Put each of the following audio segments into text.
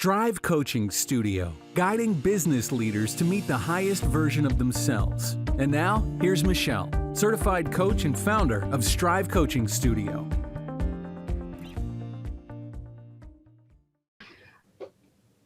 Strive Coaching Studio, guiding business leaders to meet the highest version of themselves. And now, here's Michelle, certified coach and founder of Strive Coaching Studio.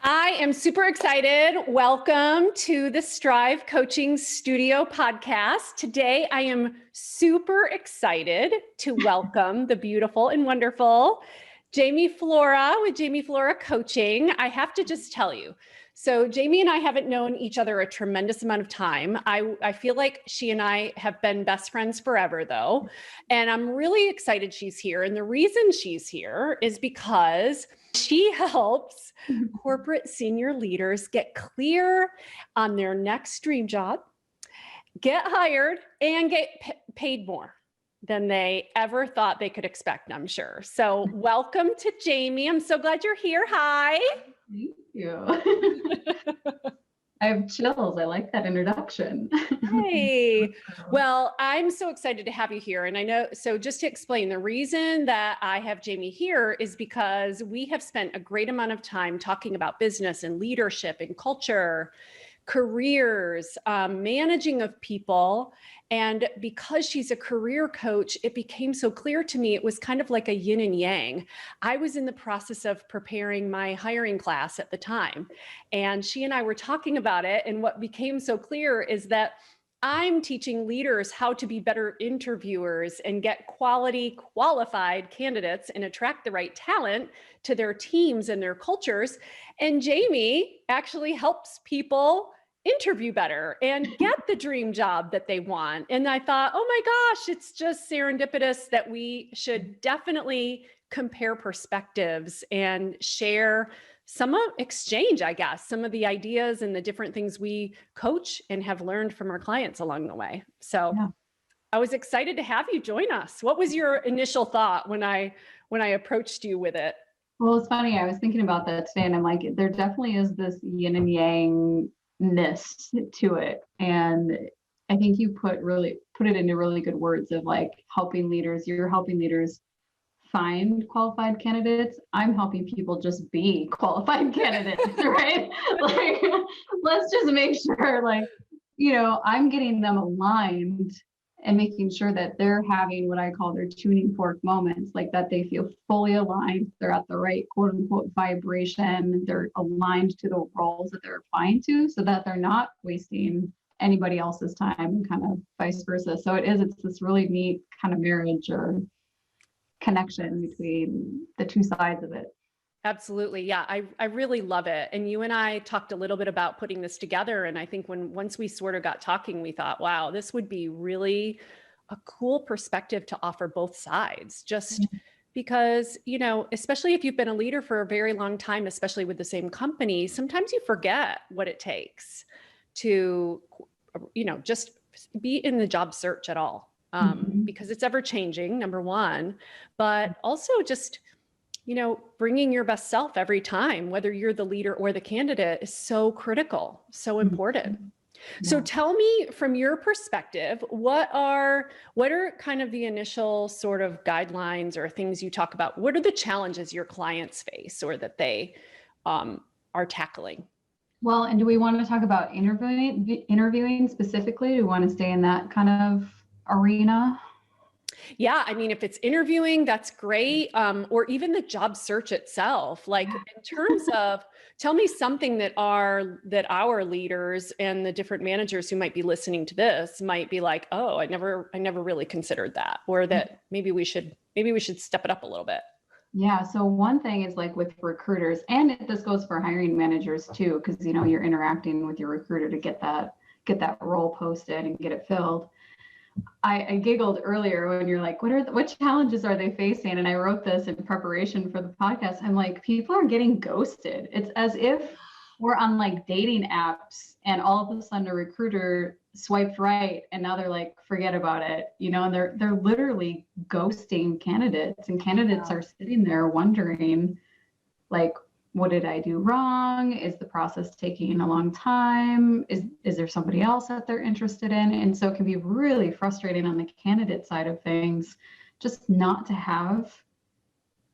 I am super excited. Welcome to the Strive Coaching Studio podcast. Today, I am super excited to welcome the beautiful and wonderful Jamie Flora with Jamie Flora Coaching. I have to just tell you, so Jamie and I haven't known each other a tremendous amount of time. I feel like she and I have been best friends forever though. And I'm really excited she's here. And the reason she's here is because she helps corporate senior leaders get clear on their next dream job, get hired, and get paid more than they ever thought they could expect, I'm sure. So welcome to Jamie. I'm so glad you're here. Hi. Thank you. I have chills. I like that introduction. Hey, well, I'm so excited to have you here. And I know, so just to explain, the reason that I have Jamie here is because we have spent a great amount of time talking about business and leadership and culture, careers, managing of people. And because she's a career coach, it became so clear to me, it was kind of like a yin and yang. I was in the process of preparing my hiring class at the time, and she and I were talking about it. And what became so clear is that I'm teaching leaders how to be better interviewers and get qualified candidates and attract the right talent to their teams and their cultures. And Jamie actually helps people interview better and get the dream job that they want. And I thought, oh my gosh, it's just serendipitous that we should definitely compare perspectives and share exchange, I guess, some of the ideas and the different things we coach and have learned from our clients along the way. So yeah. I was excited to have you join us. What was your initial thought when I approached you with it? Well, it's funny. I was thinking about that today, and I'm like, there definitely is this yin and yang-ness to it. And I think you put it into really good words of like helping leaders. You're helping leaders find qualified candidates. I'm helping people just be qualified candidates, right? Like, let's just make sure, like, I'm getting them aligned and making sure that they're having what I call their tuning fork moments, like that they feel fully aligned. They're at the right quote unquote vibration. They're aligned to the roles that they're applying to, so that they're not wasting anybody else's time and kind of vice versa. So it's this really neat kind of marriage or connection between the two sides of it. Absolutely. Yeah, I really love it. And you and I talked a little bit about putting this together. And I think once we sort of got talking, we thought, wow, this would be really a cool perspective to offer both sides, just because, especially if you've been a leader for a very long time, especially with the same company, sometimes you forget what it takes to, just be in the job search at all. Because it's ever changing, number one, but also just, bringing your best self every time, whether you're the leader or the candidate, is so critical, so important. Yeah. So tell me from your perspective, what are kind of the initial sort of guidelines or things you talk about? What are the challenges your clients face or that they are tackling? Well, and do we want to talk about interviewing specifically? Do we want to stay in that kind of arena? Yeah, I mean, if it's interviewing, that's great. Or even the job search itself. Like in terms of, tell me something that our leaders and the different managers who might be listening to this might be like, oh, I never really considered that, or that maybe we should step it up a little bit. Yeah. So one thing is like with recruiters, and this goes for hiring managers too, because you're interacting with your recruiter to get that role posted and get it filled. I giggled earlier when you're like, what challenges are they facing? And I wrote this in preparation for the podcast. I'm like, people are getting ghosted. It's as if we're on like dating apps and all of a sudden a recruiter swiped right and now they're like, forget about it. And they're literally ghosting candidates, and candidates are sitting there wondering, like, what did I do wrong? Is the process taking a long time? Is there somebody else that they're interested in? And so it can be really frustrating on the candidate side of things, just not to have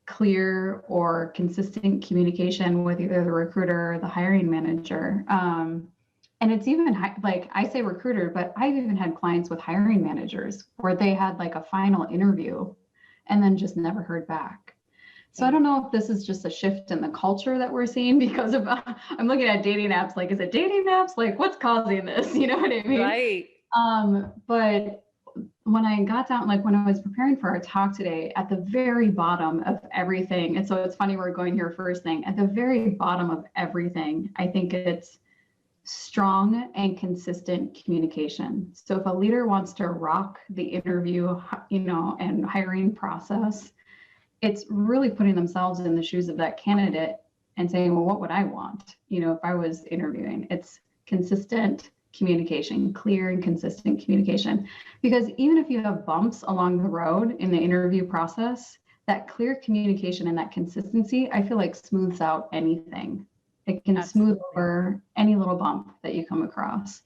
clear or consistent communication with either the recruiter or the hiring manager. And it's even like I say recruiter, but I've even had clients with hiring managers where they had like a final interview and then just never heard back. So I don't know if this is just a shift in the culture that we're seeing because of, I'm looking at dating apps, like, is it dating apps? Like, what's causing this? You know what I mean? Right. But when I got down, like when I was preparing for our talk today, at the very bottom of everything, and so it's funny we're going here first thing, at the very bottom of everything, I think it's strong and consistent communication. So if a leader wants to rock the interview, and hiring process, it's really putting themselves in the shoes of that candidate and saying, well, what would I want? If I was interviewing, it's consistent communication, clear and consistent communication. Because even if you have bumps along the road in the interview process, that clear communication and that consistency, I feel like smooths out anything. It can Absolutely. smooth over any little bump that you come across.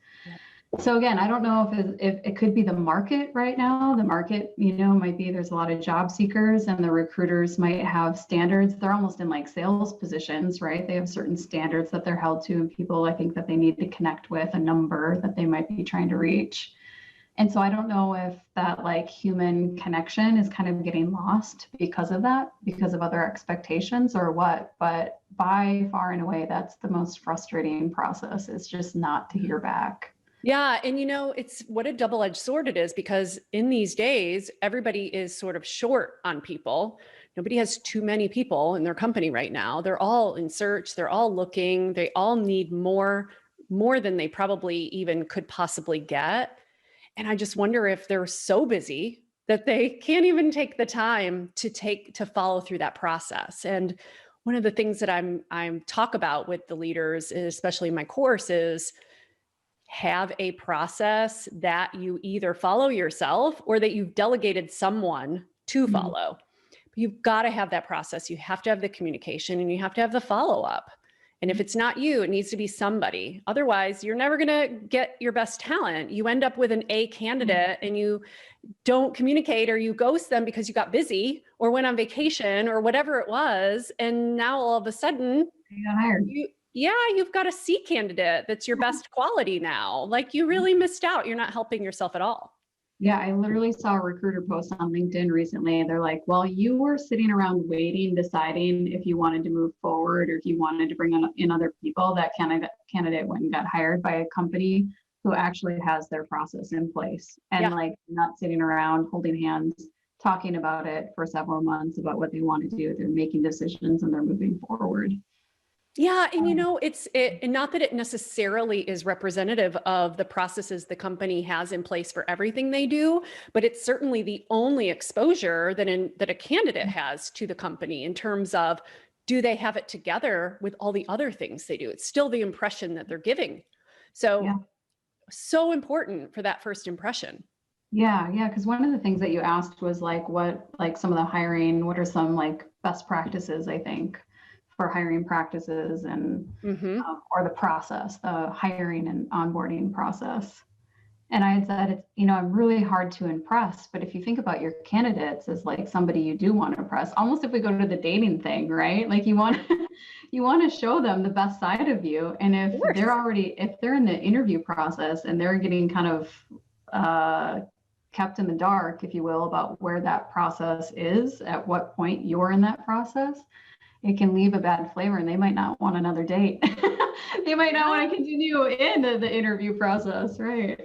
So again, I don't know if it could be the market right now. The market, might be there's a lot of job seekers and the recruiters might have standards. They're almost in like sales positions, right? They have certain standards that they're held to, and people, I think, that they need to connect with, a number that they might be trying to reach. And so I don't know if that like human connection is kind of getting lost because of that, because of other expectations or what, but by far and away, that's the most frustrating process, is just not to hear back. Yeah. And it's what a double-edged sword it is, because in these days, everybody is sort of short on people. Nobody has too many people in their company right now. They're all in search. They're all looking. They all need more than they probably even could possibly get. And I just wonder if they're so busy that they can't even take the time to follow through that process. And one of the things that I'm talk about with the leaders, especially in my course, is have a process that you either follow yourself or that you've delegated someone to follow. But you've got to have that process. You have to have the communication and you have to have the follow-up. And if it's not you, it needs to be somebody. Otherwise, you're never going to get your best talent. You end up with an A candidate and you don't communicate, or you ghost them because you got busy or went on vacation or whatever it was. And now all of a sudden, You got hired. you've got a C candidate that's your best quality now. Like, you really missed out. You're not helping yourself at all. Yeah, I literally saw a recruiter post on LinkedIn recently, and they're like, well, you were sitting around waiting, deciding if you wanted to move forward or if you wanted to bring in other people. That candidate went and got hired by a company who actually has their process in place, and like not sitting around holding hands, talking about it for several months about what they want to do. They're making decisions and they're moving forward. Yeah. And and not that it necessarily is representative of the processes the company has in place for everything they do, but it's certainly the only exposure that a candidate has to the company in terms of, do they have it together with all the other things they do? It's still the impression that they're giving. So important for that first impression. Yeah. Because one of the things that you asked was like, what are some like best practices, I think, for hiring practices and or the process, the hiring and onboarding process. And I had said, it's, I'm really hard to impress, but if you think about your candidates as like somebody you do want to impress, almost if we go to the dating thing, right? Like you want to show them the best side of you. And if they're in the interview process and they're getting kind of kept in the dark, if you will, about where that process is, at what point you're in that process, it can leave a bad flavor and they might not want another date. They might not want to continue in the interview process, right?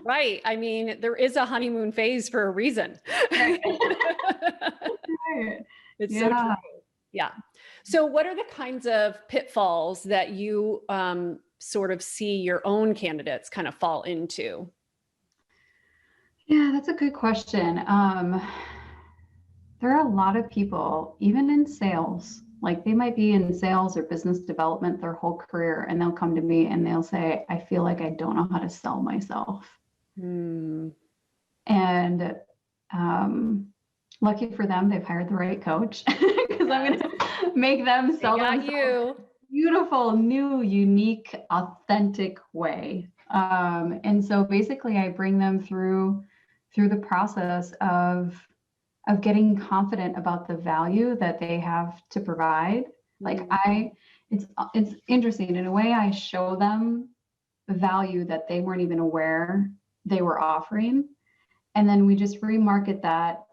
Right. I mean, there is a honeymoon phase for a reason. Right. It's so true. Yeah. So what are the kinds of pitfalls that you sort of see your own candidates kind of fall into? Yeah, that's a good question. There are a lot of people, even in sales, like they might be in sales or business development their whole career, and they'll come to me and they'll say, I feel like I don't know how to sell myself. And lucky for them, they've hired the right coach, because I'm going to make them sell themselves beautiful, new, unique, authentic way. And so basically I bring them through the process of of getting confident about the value that they have to provide. Like it's interesting in a way. I show them the value that they weren't even aware they were offering. And then we just remarket that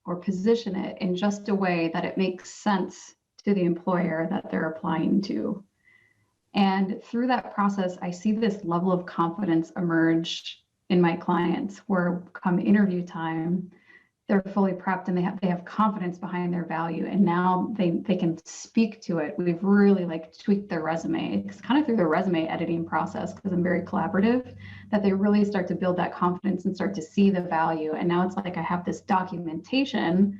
or position it in just a way that it makes sense to the employer that they're applying to. And through that process, I see this level of confidence emerge in my clients where come interview time, they're fully prepped and they have confidence behind their value. And now they can speak to it. We've really like tweaked their resume. It's kind of through the resume editing process, because I'm very collaborative, that they really start to build that confidence and start to see the value. And now it's like I have this documentation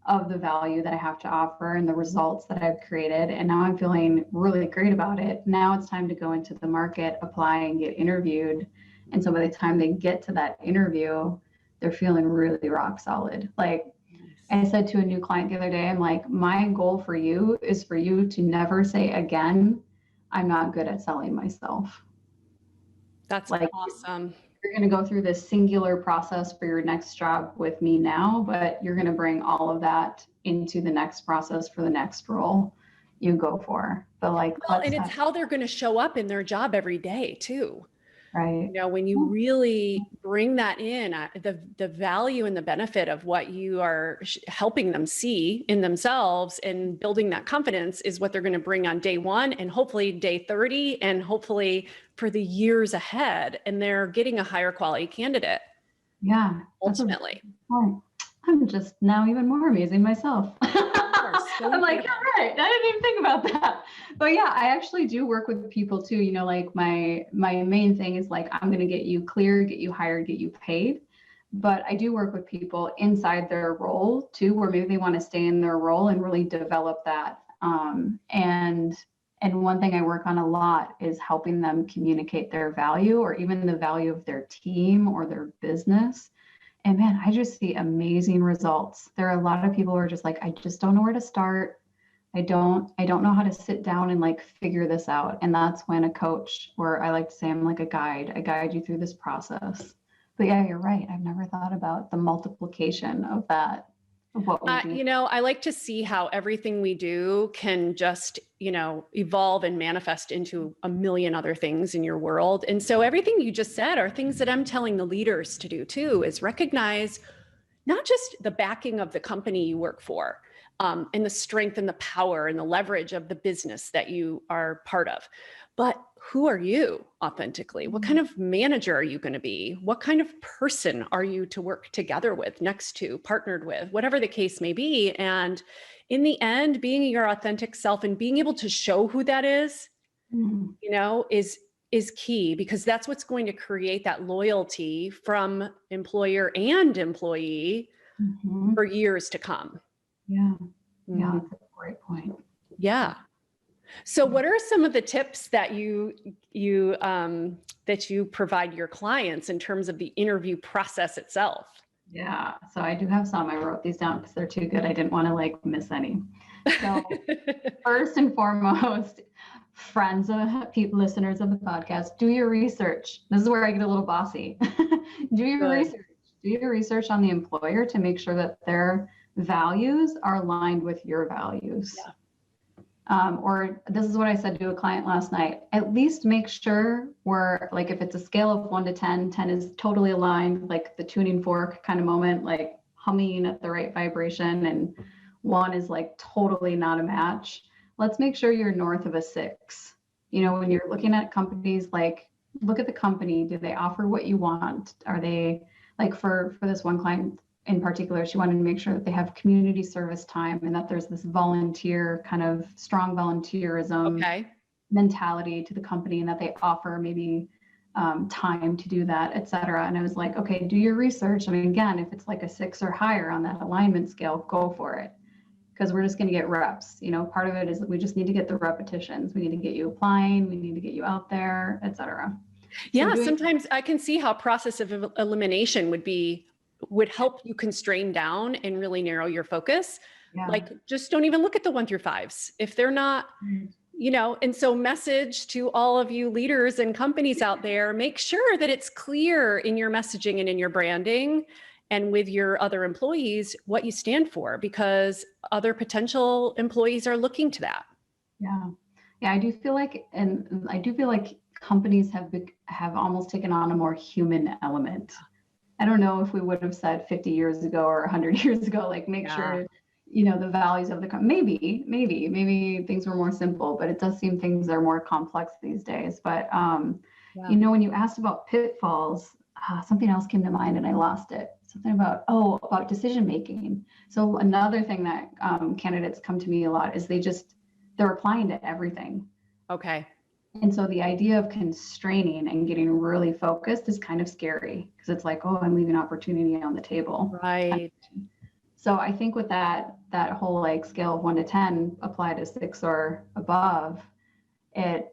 of the value that I have to offer and the results that I've created. And now I'm feeling really great about it. Now it's time to go into the market, apply and get interviewed. And so by the time they get to that interview, they're feeling really rock solid. Like I said to a new client the other day, I'm like, my goal for you is for you to never say again, I'm not good at selling myself. That's like awesome. You're going to go through this singular process for your next job with me now, but you're going to bring all of that into the next process for the next role you go for. But like, well, and it's how they're going to show up in their job every day too. Right. You know, when you really bring that in, the value and the benefit of what you are helping them see in themselves and building that confidence is what they're going to bring on day 1 and hopefully day 30 and hopefully for the years ahead. And they're getting a higher quality candidate. Yeah. Ultimately. I'm just now even more amazing myself. I'm like, you're right. I didn't even think about that. But yeah, I actually do work with people too. You know, like my main thing is like, I'm going to get you cleared, get you hired, get you paid. But I do work with people inside their role too, where maybe they want to stay in their role and really develop that. And one thing I work on a lot is helping them communicate their value or even the value of their team or their business. And man, I just see amazing results. There are a lot of people who are just like, I just don't know where to start. I don't know how to sit down and like figure this out. And that's when a coach, or I like to say I'm like a guide, I guide you through this process. But yeah, you're right. I've never thought about the multiplication of that, of what we do. You know, I like to see how everything we do can just, you know, evolve and manifest into a million other things in your world. And so everything you just said are things that I'm telling the leaders to do too, is recognize not just the backing of the company you work for, and the strength and the power and the leverage of the business that you are part of, but who are you authentically? What kind of manager are you going to be? What kind of person are you to work together with, next to, partnered with, whatever the case may be? And in the end, being your authentic self and being able to show who that is, you know, is key, because that's what's going to create that loyalty from employer and employee for years to come. Yeah. Yeah, that's a great point. Yeah. So what are some of the tips that you provide your clients in terms of the interview process itself? Yeah, so I do have some. I wrote these down because they're too good. I didn't want to like miss any. So first and foremost, friends of people, listeners of the podcast, do your research. This is where I get a little bossy. Do your research. Do your research on the employer to make sure that their values are aligned with your values. Yeah. Or this is what I said to a client last night, at least make sure we're like, if it's a scale of 1 to 10, 10 is totally aligned, like the tuning fork kind of moment, like humming at the right vibration, and 1 is like totally not a match. Let's make sure you're north of a 6. You know, when you're looking at companies, like look at the company, do they offer what you want? Are they like, for this one client in particular, she wanted to make sure that they have community service time and that there's this volunteer kind of strong volunteerism mentality to the company, and that they offer maybe time to do that, et cetera. And I was like, okay, do your research. I mean, again, if it's like a 6 or higher on that alignment scale, go for it. Because we're just going to get reps. You know, part of it is that we just need to get the repetitions. We need to get you applying. We need to get you out there, et cetera. Yeah, sometimes I can see how process of elimination would help you constrain down and really narrow your focus. Yeah. Like, just don't even look at the 1 through 5s if they're not, you know. And so message to all of you leaders and companies out there, make sure that it's clear in your messaging and in your branding, and with your other employees, what you stand for, because other potential employees are looking to that. Yeah. Yeah, I do feel like, and I do feel like companies have almost taken on a more human element. I don't know if we would have said 50 years ago or 100 years ago, like make sure, the values of the company, maybe things were more simple, but it does seem things are more complex these days. But, when you asked about pitfalls, something else came to mind and I lost it. Something about decision making. So another thing that candidates come to me a lot is they're applying to everything. Okay. And so the idea of constraining and getting really focused is kind of scary because it's like, oh, I'm leaving opportunity on the table. Right. So I think with that whole like scale of 1 to 10 apply to 6 or above, it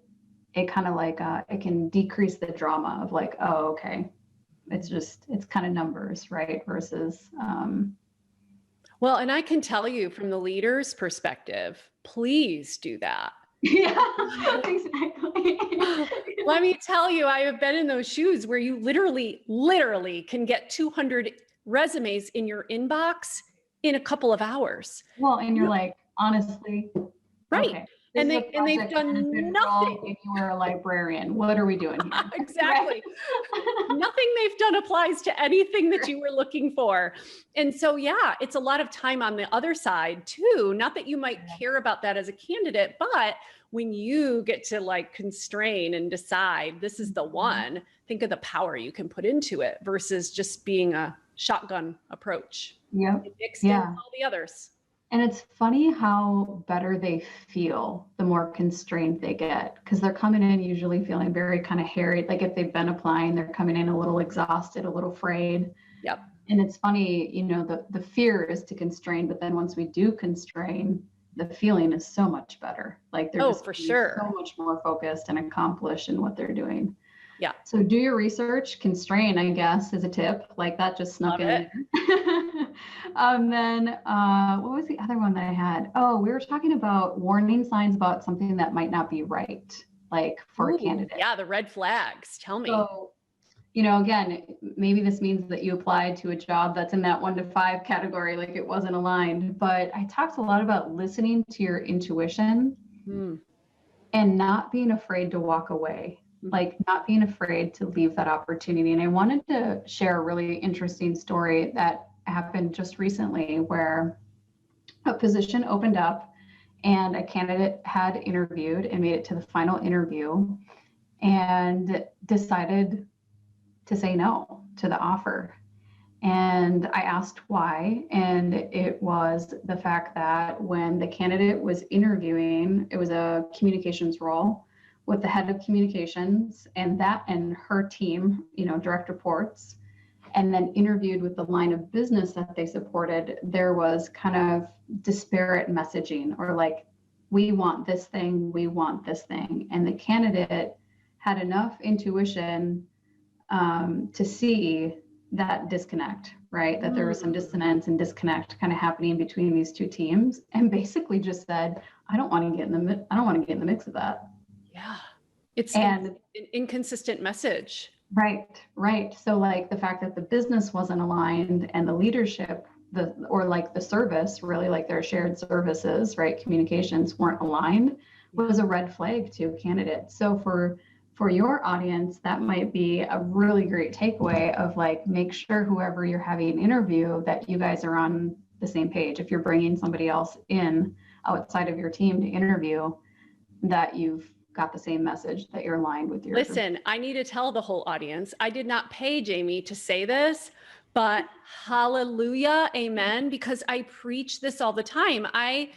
kind of like it can decrease the drama of like, oh, okay, it's kind of numbers, right? Versus well, and I can tell you from the leader's perspective, please do that. Yeah, exactly. Let me tell you, I have been in those shoes where you literally can get 200 resumes in your inbox in a couple of hours. Well, and you're like, honestly, right. Okay, and they've done nothing. And you were a librarian. What are we doing here? Exactly. Nothing they've done applies to anything that you were looking for. And so, yeah, it's a lot of time on the other side too. Not that you might care about that as a candidate, but when you get to like constrain and decide this is the one, think of the power you can put into it versus just being a shotgun approach. Yep. Mixed in all the others. And it's funny how better they feel the more constrained they get, because they're coming in usually feeling very kind of harried. Like if they've been applying, they're coming in a little exhausted, a little frayed. Yep. And it's funny, the fear is to constrain, but then once we do constrain, the feeling is so much better. Like they're just for sure so much more focused and accomplished in what they're doing. Yeah. So do your research, constrain, I guess, is a tip. Like that just snuck in there. Then what was the other one that I had? Oh, we were talking about warning signs about something that might not be right, like for a candidate. Yeah, the red flags. Tell me. So, again, maybe this means that you applied to a job that's in that 1 to 5 category, like it wasn't aligned. But I talked a lot about listening to your intuition and not being afraid to walk away. Like not being afraid to leave that opportunity. And I wanted to share a really interesting story that happened just recently where a position opened up and a candidate had interviewed and made it to the final interview and decided to say no to the offer. And I asked why, and it was the fact that when the candidate was interviewing, it was a communications role with the head of communications and her team, direct reports, and then interviewed with the line of business that they supported, there was kind of disparate messaging or like, we want this thing. And the candidate had enough intuition to see that disconnect, right? That there was some dissonance and disconnect kind of happening between these two teams, and basically just said, I don't want to get in the mix of that. Yeah. It's an inconsistent message. Right. So like the fact that the business wasn't aligned and the leadership, the service, really like their shared services, right? Communications weren't aligned was a red flag to a candidate. So for your audience, that might be a really great takeaway of like, make sure whoever you're having an interview that you guys are on the same page. If you're bringing somebody else in outside of your team to interview, that you've got the same message, that you're aligned with your. Listen, I need to tell the whole audience, I did not pay Jamie to say this, but hallelujah, amen, because I preach this all the time. I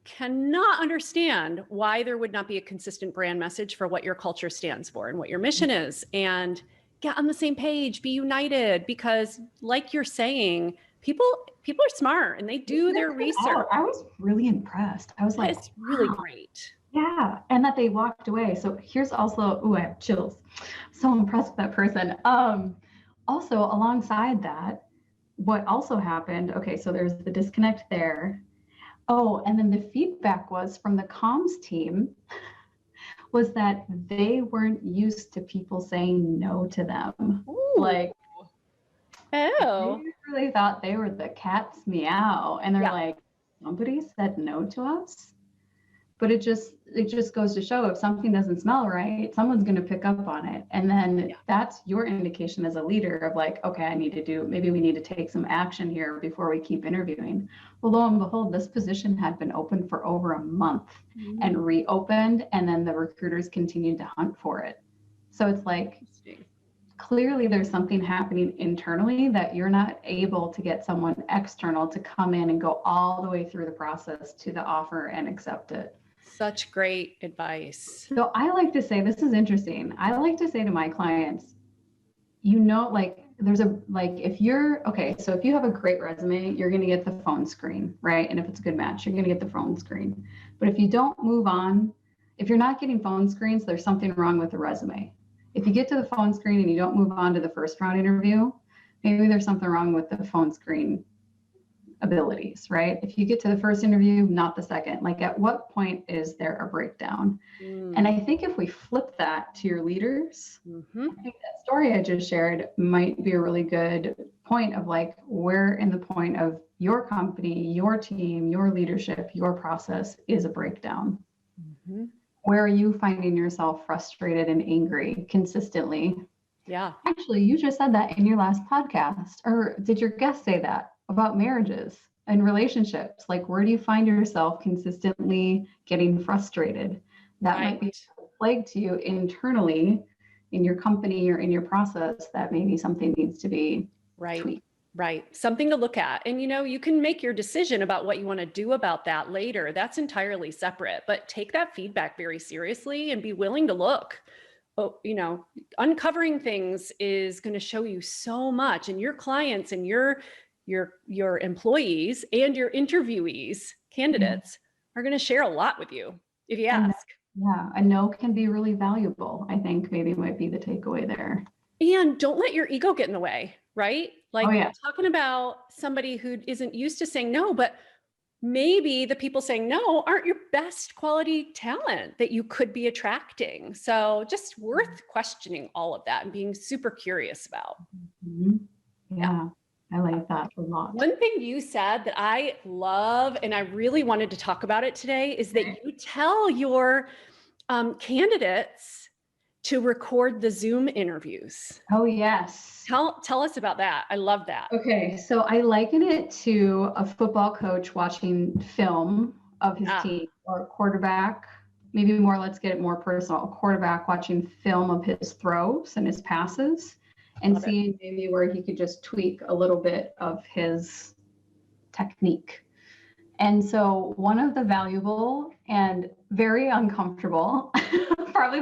cannot understand why there would not be a consistent brand message for what your culture stands for and what your mission is, and get on the same page, be united, because like you're saying, people are smart and they do their research. I was really impressed. I was like, it's really great. Yeah. And that they walked away. So here's also, I have chills. So impressed with that person. Also alongside that, what also happened, okay, so there's the disconnect there. Oh, and then the feedback was from the comms team was that they weren't used to people saying no to them. Ooh. Like, Oh, They really thought they were the cat's meow. And they're yeah. like, somebody said no to us. But it just goes to show if something doesn't smell right, someone's going to pick up on it. And then Yeah. that's your indication as a leader of like, okay, maybe we need to take some action here before we keep interviewing. Well, lo and behold, this position had been open for over a month and reopened, and then the recruiters continued to hunt for it. So it's like, Interesting. clearly there's something happening internally that you're not able to get someone external to come in and go all the way through the process to the offer and accept it. Such great advice. So I like to say, this is interesting. I like to say to my clients, like if you have a great resume, you're going to get the phone screen, right? And if it's a good match, you're going to get the phone screen. But if you don't move on, if you're not getting phone screens, there's something wrong with the resume. If you get to the phone screen and you don't move on to the first round interview, maybe there's something wrong with the phone screen abilities, right? If you get to the first interview, not the second, like at what point is there a breakdown? And I think if we flip that to your leaders, I think that story I just shared might be a really good point of like, where in the point of your company, your team, your leadership, your process is a breakdown. Where are you finding yourself frustrated and angry consistently? Yeah. Actually, you just said that in your last podcast, or did your guest say that about marriages and relationships? Like, where do you find yourself consistently getting frustrated? That might be a plague to you internally in your company or in your process, that maybe something needs to be tweaked. Right. Something to look at. And, you can make your decision about what you want to do about that later. That's entirely separate, but take that feedback very seriously and be willing to look. Uncovering things is going to show you so much, and your clients and your employees and your interviewees, candidates, are going to share a lot with you if you ask. Yeah, a no can be really valuable. I think maybe might be the takeaway there. And don't let your ego get in the way, right? Like, we're talking about somebody who isn't used to saying no, but maybe the people saying no aren't your best quality talent that you could be attracting. So just worth questioning all of that and being super curious about. Yeah, I like that a lot. One thing you said that I love, and I really wanted to talk about it today, is that you tell your candidates to record the Zoom interviews. Oh, yes. Tell us about that. I love that. Okay, so I liken it to a football coach watching film of his team, or a quarterback, maybe more, let's get it more personal, a quarterback watching film of his throws and his passes and seeing maybe where he could just tweak a little bit of his technique. And so one of the valuable and very uncomfortable, probably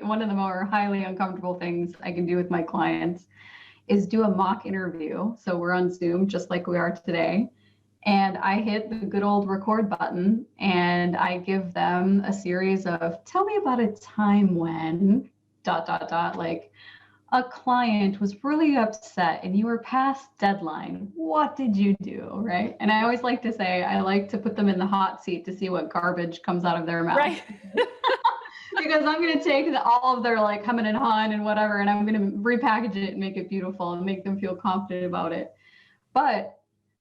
one of the more highly uncomfortable things I can do with my clients is do a mock interview. So we're on Zoom just like we are today. And I hit the good old record button and I give them a series of, tell me about a time when ... like a client was really upset and you were past deadline. What did you do? Right. And I always like to say, I like to put them in the hot seat to see what garbage comes out of their mouth. Right. Because I'm going to take all of their like humming and hawing and whatever, and I'm going to repackage it and make it beautiful and make them feel confident about it. But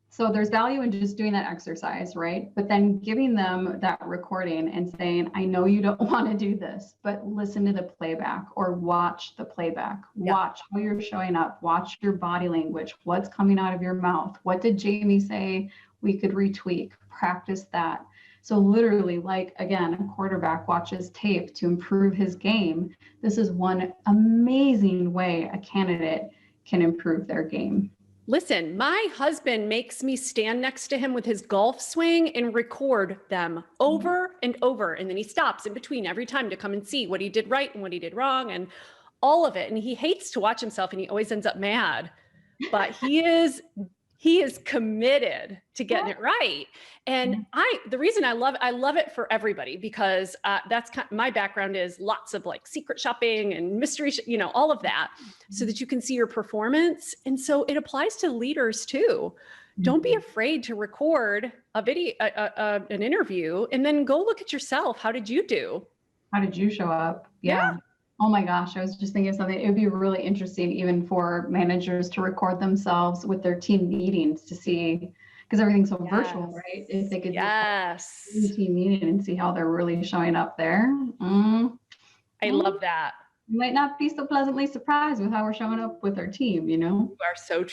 so there's value in just doing that exercise, right? But then giving them that recording and saying, I know you don't want to do this, but listen to the playback or watch the playback. Watch how you're showing up. Watch your body language. What's coming out of your mouth? What did Jamie say we could retweak? Practice that. So literally, like, again, a quarterback watches tape to improve his game. This is one amazing way a candidate can improve their game. Listen, my husband makes me stand next to him with his golf swing and record them over and over. And then he stops in between every time to come and see what he did right and what he did wrong and all of it. And he hates to watch himself and he always ends up mad, but he is committed to getting it right. And the reason I love it for everybody, because that's my background is lots of like secret shopping and mystery, all of that, so that you can see your performance. And so it applies to leaders too. Don't be afraid to record a video, an interview, and then go look at yourself. How did you do? How did you show up? Yeah. Oh my gosh, I was just thinking of something. It would be really interesting even for managers to record themselves with their team meetings to see, because everything's so virtual, right? If they could Yes. do a team meeting and see how they're really showing up there. I love that. You might not be so pleasantly surprised with how we're showing up with our team, you know?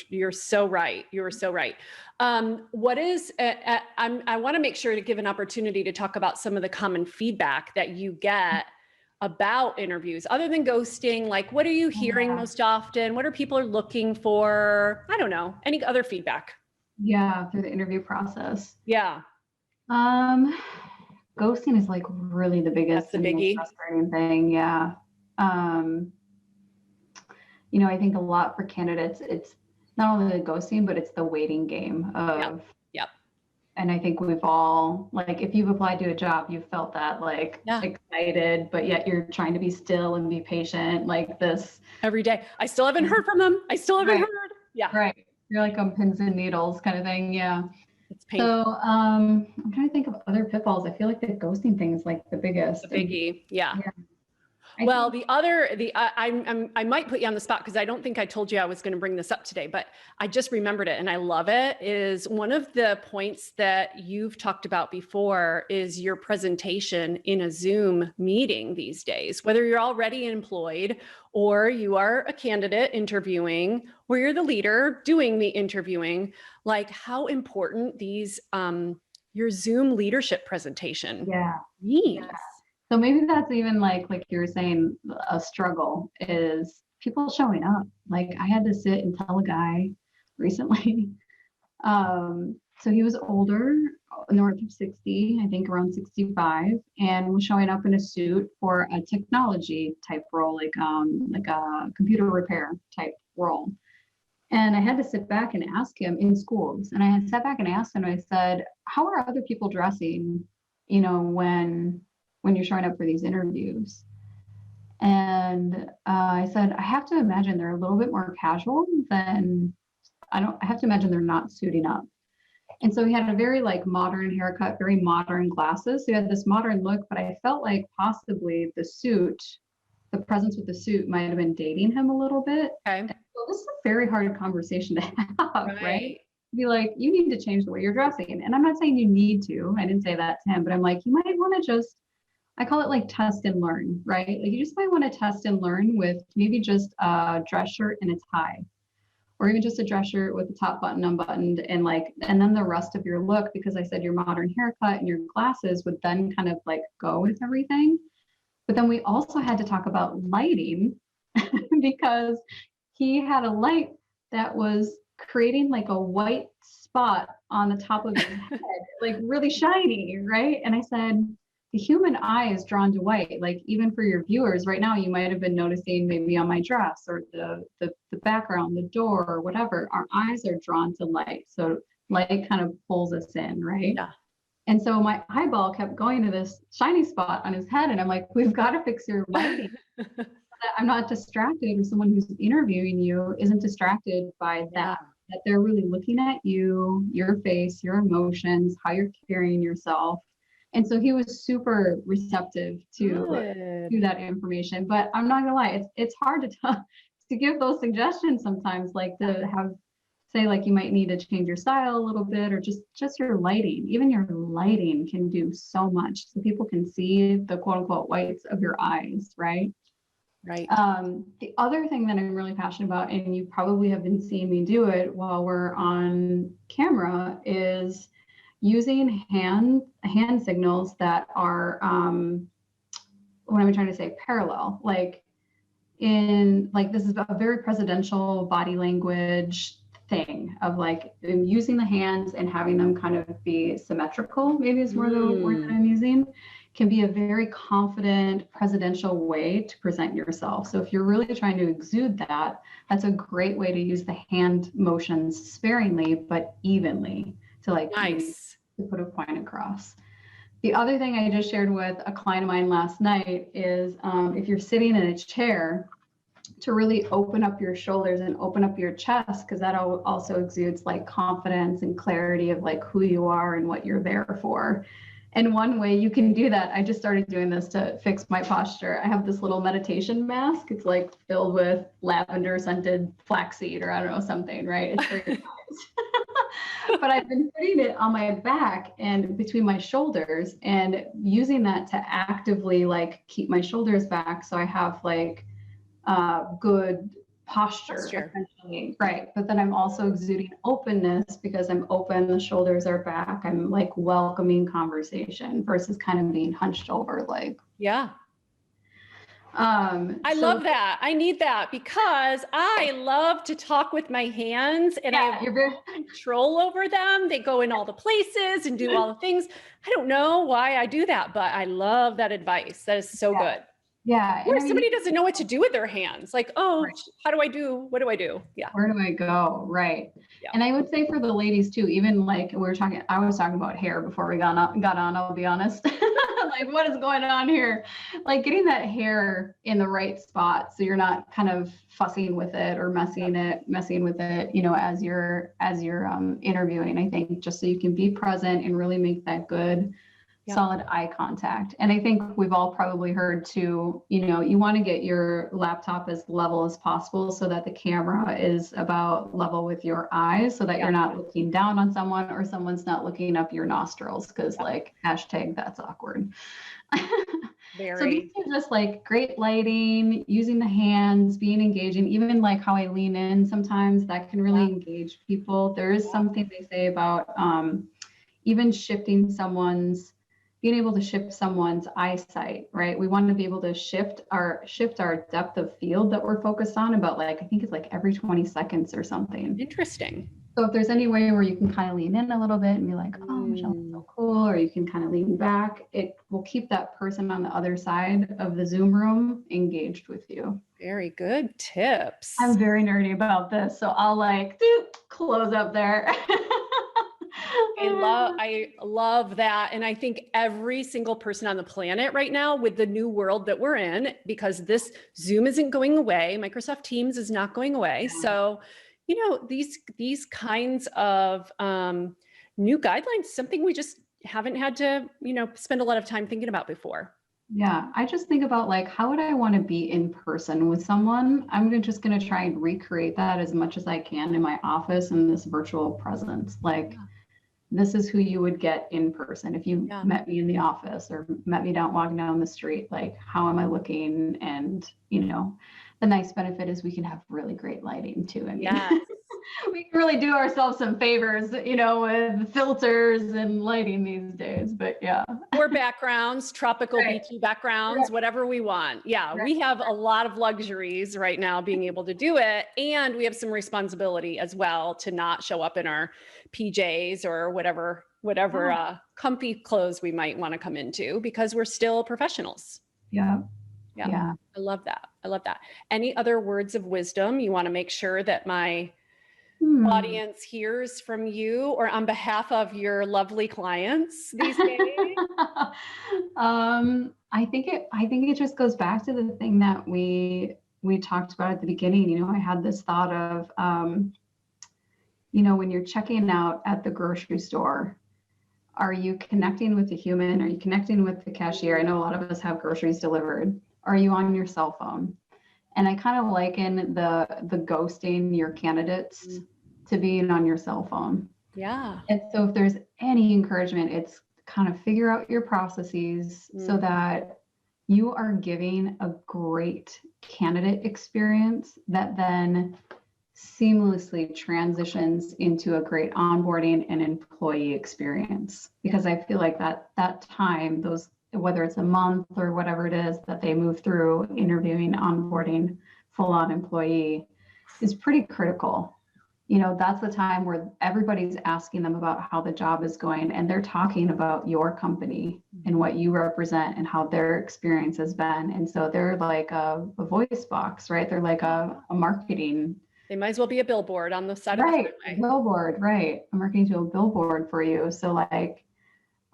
You're so right. You're so right. What is, I want to make sure to give an opportunity to talk about some of the common feedback that you get about interviews, other than ghosting. Like, what are you hearing most often? What are people looking for? I don't know. Any other feedback? Yeah, through the interview process. Yeah. Ghosting is like really the biggest That's the and most biggie. frustrating thing. Yeah. I think a lot for candidates, it's not only the ghosting, but it's the waiting game of, Yep. and I think we've all, like, if you've applied to a job, you've felt that like excited, but yet you're trying to be still and be patient, like this. Every day. I still haven't heard from them. I still haven't heard. Yeah. Right. You're like on pins and needles kind of thing. Yeah. It's painful. So I'm trying to think of other pitfalls. I feel like the ghosting thing is like the biggest. The biggie. Yeah. Well, I might put you on the spot because I don't think I told you I was going to bring this up today, but I just remembered it and I love it. Is one of the points that you've talked about before is your presentation in a Zoom meeting these days, whether you're already employed or you are a candidate interviewing or you're the leader doing the interviewing, like how important these, your Zoom leadership presentation means. Yeah. So maybe that's even like you were saying, a struggle is people showing up. Like I had to sit and tell a guy recently. So he was older, north of 60, I think around 65, and was showing up in a suit for a technology type role, like a computer repair type role. And I had to sit back and ask him in schools. And I had sat back and asked him, I said, how are other people dressing, when you're showing up for these interviews? And I said, I have to imagine they're a little bit more casual than, I have to imagine they're not suiting up. And so he had a very like modern haircut, very modern glasses. So he had this modern look, but I felt like possibly the presence with the suit might have been dating him a little bit. Okay. So this is a very hard conversation to have, right? Be like, you need to change the way you're dressing. And I'm not saying you need to, I didn't say that to him, but I'm like, you might want to just, I call it like test and learn, right? Like you just might want to test and learn with maybe just a dress shirt and a tie, or even just a dress shirt with the top button unbuttoned and then the rest of your look, because I said your modern haircut and your glasses would then kind of like go with everything. But then we also had to talk about lighting because he had a light that was creating like a white spot on the top of his head, like really shiny, right? And I said, the human eye is drawn to white. Like even for your viewers right now, you might have been noticing maybe on my dress or the background, the door or whatever, our eyes are drawn to light. So light kind of pulls us in, right? Yeah. And so my eyeball kept going to this shiny spot on his head. And I'm like, we've got to fix your lighting. So that I'm not distracted, or someone who's interviewing you isn't distracted by that they're really looking at you, your face, your emotions, how you're carrying yourself. And so he was super receptive to that information. But I'm not gonna lie, it's hard to give those suggestions sometimes, like to say like you might need to change your style a little bit, or just your lighting. Even your lighting can do so much, so people can see the quote unquote whites of your eyes, right? Right. The other thing that I'm really passionate about, and you probably have been seeing me do it while we're on camera, is using hand signals that are, what am I trying to say, parallel, like this is a very presidential body language thing of like using the hands and having them kind of be symmetrical, maybe is more the word that I'm using, can be a very confident presidential way to present yourself. So if you're really trying to exude that, that's a great way to use the hand motions sparingly but evenly to like to put a point across. The other thing I just shared with a client of mine last night is if you're sitting in a chair, to really open up your shoulders and open up your chest, because that also exudes like confidence and clarity of like who you are and what you're there for. And one way you can do that, I just started doing this to fix my posture. I have this little meditation mask. It's like filled with lavender scented flaxseed or I don't know, something, right? It's very nice. But I've been putting it on my back and between my shoulders and using that to actively like keep my shoulders back. So I have like good posture, essentially, right? But then I'm also exuding openness because I'm open, the shoulders are back. I'm like welcoming conversation versus kind of being hunched over, like. Yeah. I love that. I need that because I love to talk with my hands and I have control over them. They go in all the places and do all the things. I don't know why I do that, but I love that advice. That is so good. Yeah. Or somebody doesn't know what to do with their hands. Like, oh, how do I do? What do I do? Yeah. Where do I go? Right. Yeah. And I would say for the ladies too, even like I was talking about hair before we got on, I'll be honest. Like what is going on here? Like getting that hair in the right spot. So you're not kind of fussing with it or messing with it, you know, as you're interviewing, I think just so you can be present and really make that good solid eye contact. And I think we've all probably heard too, you know, you want to get your laptop as level as possible so that the camera is about level with your eyes so that you're not looking down on someone or someone's not looking up your nostrils because like hashtag that's awkward. So these are just like great lighting, using the hands, being engaging, even like how I lean in sometimes that can really engage people. There is something they say about even being able to shift someone's eyesight, right? We want to be able to shift our depth of field that we're focused on about like, I think it's like every 20 seconds or something. Interesting. So if there's any way where you can kind of lean in a little bit and be like, oh, Michelle's so cool, or you can kind of lean back, it will keep that person on the other side of the Zoom room engaged with you. Very good tips. I'm very nerdy about this. So I'll like close up there. I love that. And I think every single person on the planet right now with the new world that we're in, because this Zoom isn't going away, Microsoft Teams is not going away. Yeah. So, you know, these kinds of new guidelines, something we just haven't had to, you know, spend a lot of time thinking about before. Yeah, I just think about like, how would I want to be in person with someone? I'm just going to try and recreate that as much as I can in my office and this virtual presence. Like, this is who you would get in person. If you met me in the office or met me walking down the street, like how am I looking? And, you know, the nice benefit is we can have really great lighting too. I mean, we can really do ourselves some favors, you know, with filters and lighting these days, but Or backgrounds, tropical beachy backgrounds, whatever we want. We have a lot of luxuries right now being able to do it. And we have some responsibility as well to not show up in our PJs or whatever comfy clothes we might want to come into because we're still professionals. Yeah. I love that. Any other words of wisdom you want to make sure that my audience hears from you or on behalf of your lovely clients these days? I think it just goes back to the thing that we talked about at the beginning. You know, I had this thought of, you know, when you're checking out at the grocery store, are you connecting with the human? Are you connecting with the cashier? I know a lot of us have groceries delivered. Are you on your cell phone? And I kind of liken the ghosting your candidates to being on your cell phone. Yeah. And so if there's any encouragement, it's kind of figure out your processes so that you are giving a great candidate experience that then seamlessly transitions into a great onboarding and employee experience. Because I feel like that time, whether it's a month or whatever it is that they move through interviewing, onboarding, full-on employee is pretty critical. You know, that's the time where everybody's asking them about how the job is going and they're talking about your company and what you represent and how their experience has been. And so they're like a voice box, right? They're like a marketing. They might as well be a billboard on the side of the freeway. Billboard, right. I'm marketing to a billboard for you. So like,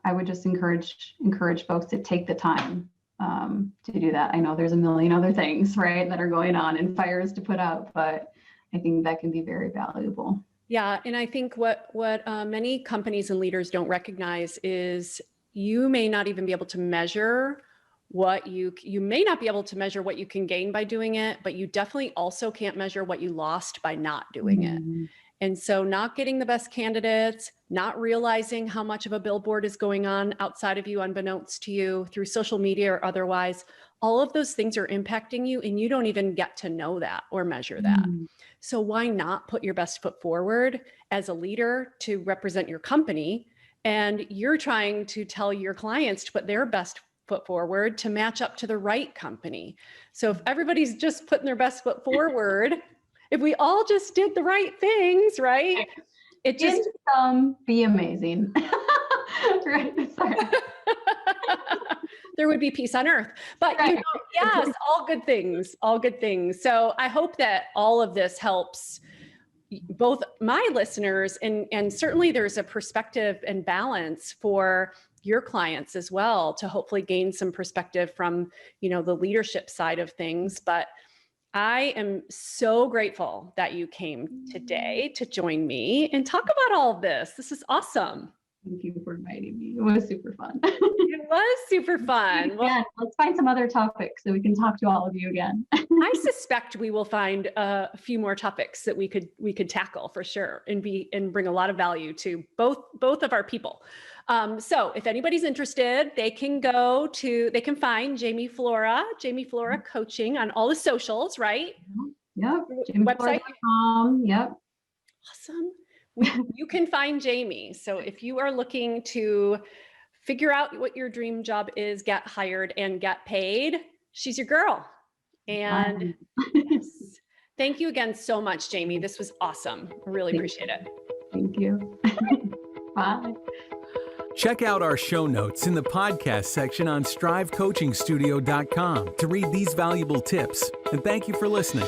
I would just encourage folks to take the time to do that. I know there's a million other things, right, that are going on and fires to put out, but I think that can be very valuable. Yeah, and I think what many companies and leaders don't recognize is, you may not even be able to measure what you may not be able to measure what you can gain by doing it, but you definitely also can't measure what you lost by not doing it. And so not getting the best candidates, not realizing how much of a billboard is going on outside of you, unbeknownst to you through social media or otherwise, all of those things are impacting you and you don't even get to know that or measure that. So why not put your best foot forward as a leader to represent your company? And you're trying to tell your clients to put their best foot forward to match up to the right company. So if everybody's just putting their best foot forward, if we all just did the right things, right? It just be amazing. Right. Sorry. There would be peace on earth. But right. Yes, all good things, all good things. So I hope that all of this helps both my listeners and certainly there's a perspective and balance for your clients as well to hopefully gain some perspective from, the leadership side of things. But I am so grateful that you came today to join me and talk about all of this. This is awesome. Thank you for inviting me. It was super fun. It was super fun. Well, let's find some other topics so we can talk to all of you again. I suspect we will find a few more topics that we could tackle for sure and bring a lot of value to both of our people. So if anybody's interested, they can find Jamie Flora Coaching on all the socials, right? Yep. Website. Yep. Awesome. You can find Jamie. So if you are looking to figure out what your dream job is, get hired and get paid, she's your girl. And yes. Thank you again so much, Jamie. This was awesome. I really appreciate it. Thank you. Bye. Check out our show notes in the podcast section on strivecoachingstudio.com to read these valuable tips. And thank you for listening.